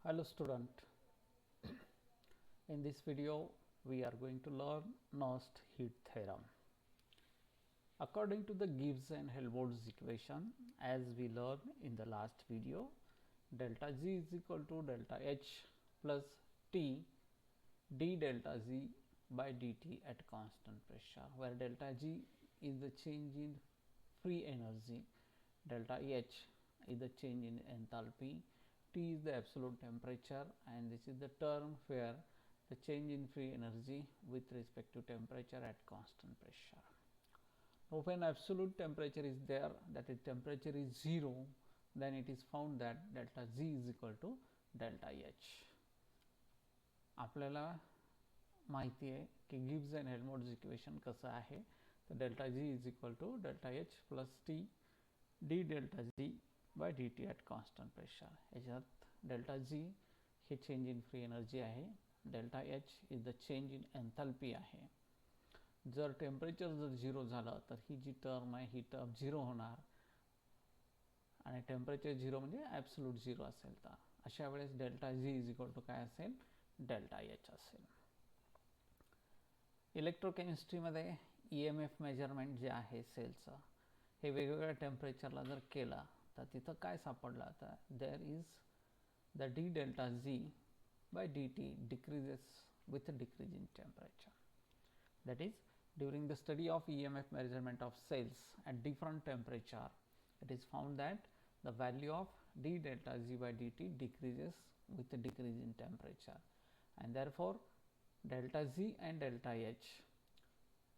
Hello student, in this video we are going to learn Nernst heat theorem. According to the Gibbs and Helmholtz equation, as we learned in the last video, delta G is equal to delta H plus T d delta Z by dt at constant pressure, where delta G is the change in free energy, delta H is the change in enthalpy, T is the absolute temperature, and this is the term where the change in free energy with respect to temperature at constant pressure. Now when absolute temperature is there, that is temperature is 0, then it is found that delta Z is equal to delta H. आपल्याला माहिती आहे की Gibbs and Helmholtz equation कसं आहे, तर delta G is equal to delta H plus T D delta G by D T at constant pressure. याच्यात delta G हे change in free energy आहे, delta H is the change in enthalpy आहे. जर temperature जर 0 झालं तर ही जी term आहे ही term 0 होणार, आणि टेम्परेचर 0 म्हणजे ॲब्सोल्यूट 0 असेल तर अशा वेळेस delta G is equal to काय असेल, डेल्टा एच असेल. इलेक्ट्रोकेमिस्ट्रीमध्ये EMF मेजरमेंट जे आहे सेलचं, हे वेगवेगळ्या टेम्परेचरला जर केलं तर तिथं काय सापडलं, तर there is the D delta G by D T decreases with a decrease in temperature. That is, during the study of EMF measurement of cells at different temperature, it is found that the value of d delta Z by dt decreases with a decrease in temperature, and therefore delta Z and delta H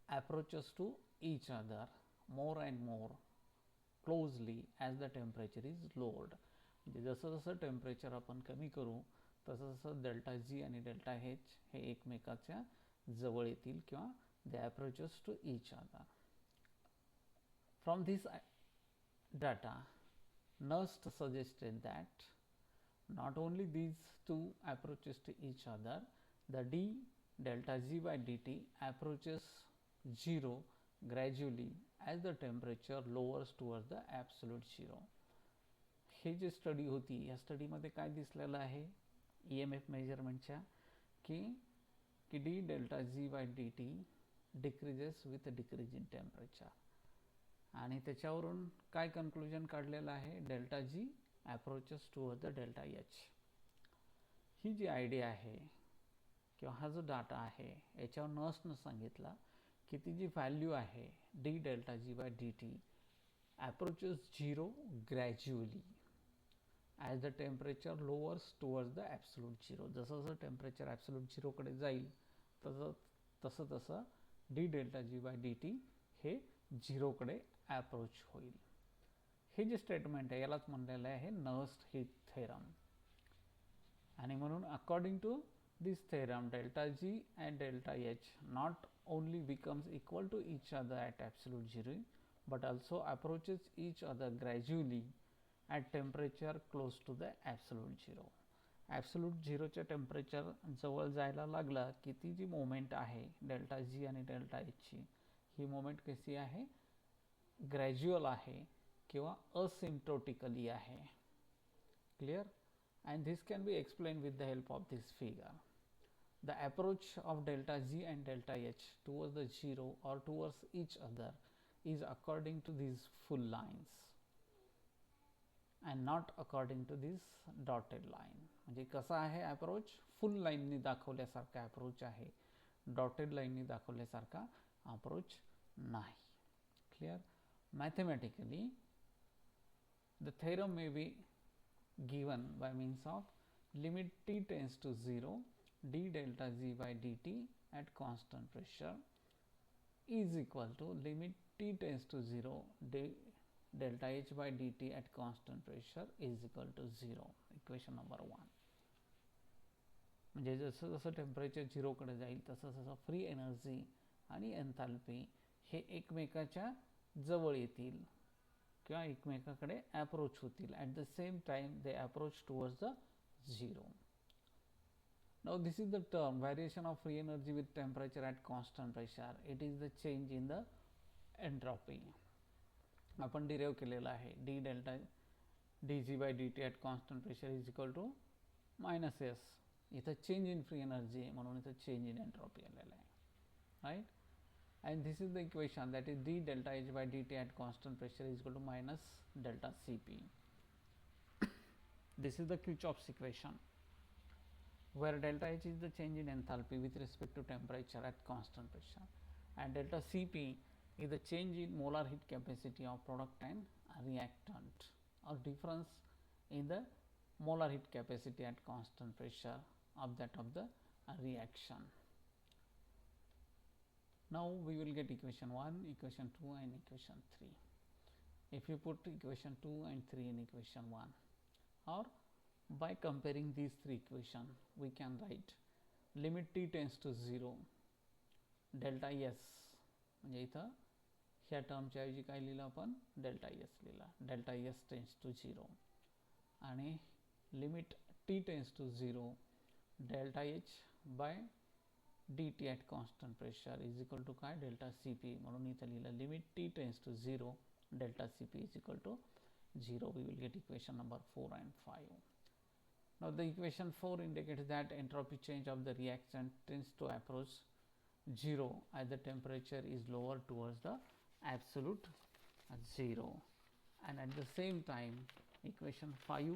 approaches to each other more and more closely as the temperature is lowered. म्हणजे जसं जसं temperature आपण कमी करू तसं तसं delta G आणि delta H हे एकमेकाच्या जवळ येतील किंवा they approaches to each other. From this data, Nernst suggested that not only these two approaches to each other, the d delta Z by dt approaches 0 gradually as the temperature lowers towards the absolute 0. हे जे study होती या स्टडीमध्ये काय दिसलेलं आहे EMF मेजरमेंटच्या, की D delta G by D T decreases with decrease in temperature, आणि त्याच्यावरून काय कन्क्लुजन काढलेलं आहे, delta G approaches toward the delta H. ही जी आयडिया आहे किंवा हा जो डाटा आहे याच्यावर नर्सनं सांगितलं की ती जी व्हॅल्यू आहे D delta G by D T approaches 0 gradually as the temperature lowers towards the absolute 0. जसं जसं टेम्परेचर ॲब्सोल्यूट 0 कडे जाईल तसं तसं D delta G by D T हे 0 कडे ॲप्रोच होईल. हे जे स्टेटमेंट आहे यालाच म्हणलेलं आहे नर्स्ट हीट थेरम. आणि म्हणून according to this theorem delta G and delta H not only becomes equal to each other at absolute 0 but also approaches each other gradually at temperature close to the absolute 0. Absolute 0च्या temperature जवळ जायला लागला की ती जी moment आहे delta जी आणि delta एचची, ही moment कशी आहे, ग्रॅज्युअल आहे किंवा असिम्प्टोटिकली आहे. Clear? And this can be explain with the help of this figure. The approach of delta G and delta H towards the 0 or towards each other is according to these full lines and not according to this dotted line. म्हणजे कसा आहे approach, full लाईननी दाखवल्यासारखा approach आहे, dotted लाईननी दाखवल्यासारखा approach नाही. Clear? Mathematically the theorem may be given by means of limit t tends to 0 d delta z by dt at constant pressure is equal to limit t tends to 0 delta h by dt at constant pressure is equal to 0. Equation number 1. म्हणजे जसं जसं temperature 0 कडे जाईल तसं तसं free energy आणि एन्थॅल्पी हे एकमेकाच्या जवळ येतील किंवा एकमेकाकडे अप्रोच होतील. At the same time they approach towards the 0. Now this is the term variation of free energy with temperature at constant pressure. It is the change in the entropy. आपण derive केलेला आहे D delta D G by D T at constant pressure is equal to minus S, इथं change in free energy आहे म्हणून इथं change in entropy आलेलं आहे, right. And this is the equation, that is d delta H by dt at constant pressure is equal to minus delta Cp. This is the Kirchhoff's equation, where delta H is the change in enthalpy with respect to temperature at constant pressure, and delta Cp is the change in molar heat capacity of product and reactant, or difference in the molar heat capacity at constant pressure of that of the reaction. Now we will get equation 1, equation 2 and equation 3. If you put equation 2 and 3 in equation 1, or by comparing these three equations, we can write limit t tends to 0 delta S, म्हणजे इथं ह्या टर्मच्या ऐवजी काय लिहिलं आपण, delta S लिहिला, delta S tends to 0, आणि limit t tends to 0 delta H by dt at constant pressure is equal to काय, delta Cp, म्हणून इथं लिहिलं limit t tends to 0 delta Cp is equal to 0. We will get equation number 4 and 5. Now the equation 4 indicates that entropy change of the reactant tends to approach 0 as the temperature is lower towards the absolute 0, and at the same time equation 5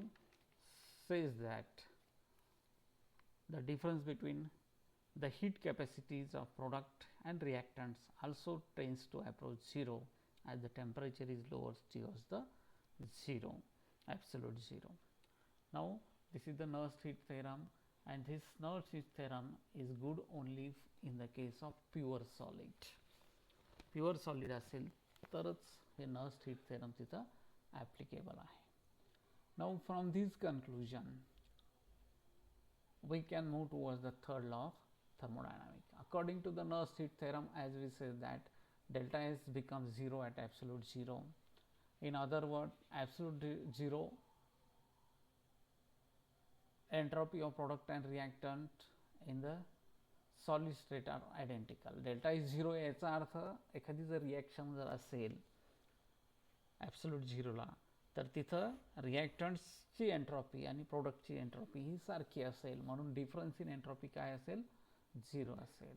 says that the difference between the heat capacities of product and reactants also tends to approach 0 as the temperature is lower towards the 0, absolute 0. Now this is the Nernst heat theorem, and this Nernst heat theorem is good only in the case of pure solid. Pure solid असेल तरच हे Nernst heat theorem तिथं applicable आहे. Now from this conclusion we can move towards the third law of thermodynamics. According to the Nernst heat theorem, as we said, that delta S becomes 0 at absolute 0. In other words, absolute 0 entropy of product and reactant in the solid state are identical. Delta is 0 याचा अर्थ एखादी जर reaction जर असेल absolute 0 ला, तर तिथं रिॲक्टंट्सची entropy आणि प्रोडक्टची entropy ही सारखी असेल, म्हणून डिफरन्स इन एंट्रॉपी काय असेल, 0 असेल.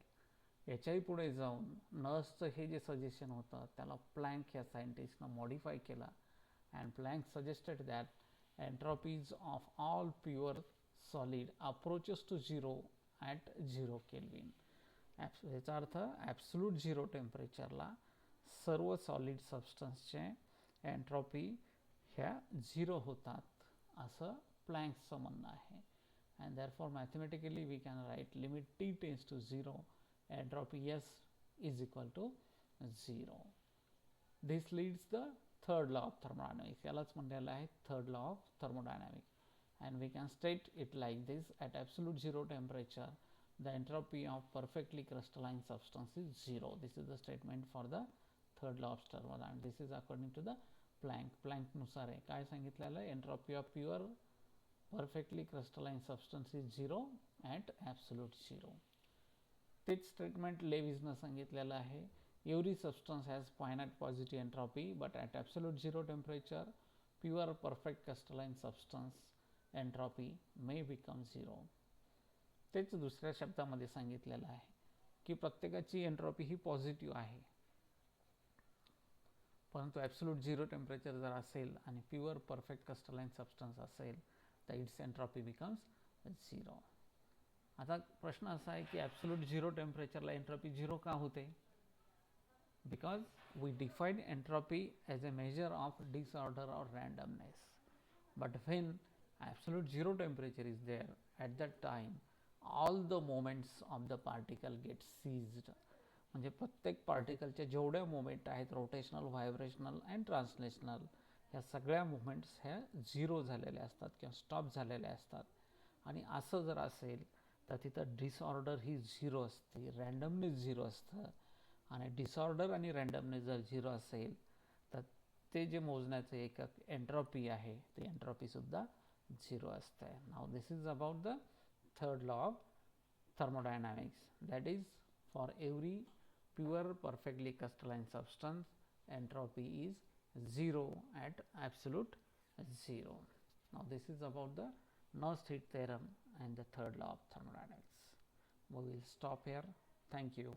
याच्याही पुढे जाऊन नर्सचं हे जे सजेशन होतं त्याला प्लँक या सायंटिस्टनं मॉडिफाय केला, and Planck suggested that entropies of all pure solid approaches to 0 at 0 kelvin. याचा अर्थ ॲब्सोल्यूट 0 टेम्परेचरला सर्व सॉलिड सबस्टन्सचे एंट्रॉपी ह्या 0 होतात असं प्लँकचं म्हणणं आहे. And therefore mathematically we can write limit t tends to 0 entropy S is equal to 0. This leads the third law of thermodynamics. यालाच म्हणलेलं आहे third law of thermodynamics, and we can state it like this: at absolute 0 temperature the entropy of perfectly crystalline substance is 0. This is the statement for the third law of thermodynamics. This is according to the Planck नुसार आहे. काय सांगितलेलं आहे, entropy of pure perfectly crystalline substance is 0 at absolute 0. तेच statement लेविसनं सांगितलेलं आहे. Every substance has finite positive entropy, but at absolute 0 temperature pure perfect crystalline substance entropy may become 0. तेच दुसऱ्या शब्दामध्ये सांगितलेलं आहे की प्रत्येकाची एंट्रॉपी ही पॉझिटिव्ह आहे, परंतु ॲब्सोल्यूट 0 टेम्परेचर जर असेल आणि प्युअर परफेक्ट क्रिस्टलाइन सबस्टन्स असेल तर इट्स एंट्रॉपी बिकम्स 0. आता प्रश्न असा आहे की ॲब्सोल्यूट 0 टेम्परेचरला एंट्रॉपी 0 का होते? Because we define entropy as a measure of disorder और randomness. But when absolute 0 temperature is there, at that time all the moments of the particle get seized. म्हणजे प्रत्येक पार्टिकलच्या जेवढ्या मोमेंट आहेत, रोटेशनल, व्हायब्रेशनल अँड ट्रान्सलेशनल, ह्या सगळ्या movements ह्या 0 झालेल्या असतात किंवा स्टॉप झालेल्या असतात. आणि असं जर असेल तर तिथं डिसऑर्डर ही 0 असते, रँडमनेस 0 असतं. आणि डिसऑर्डर आणि रँडमनेस जर 0 असेल तर ते जे मोजण्याचं एकक एंट्रॉपी आहे ते एंट्रॉपीसुद्धा 0 असते. Now this is about the third law of thermodynamics, that is for every pure perfectly crystalline substance entropy is 0 at absolute 0. Now this is about the Nernst-Hit theorem, and the third law of thermodynamics. We will stop here. Thank you.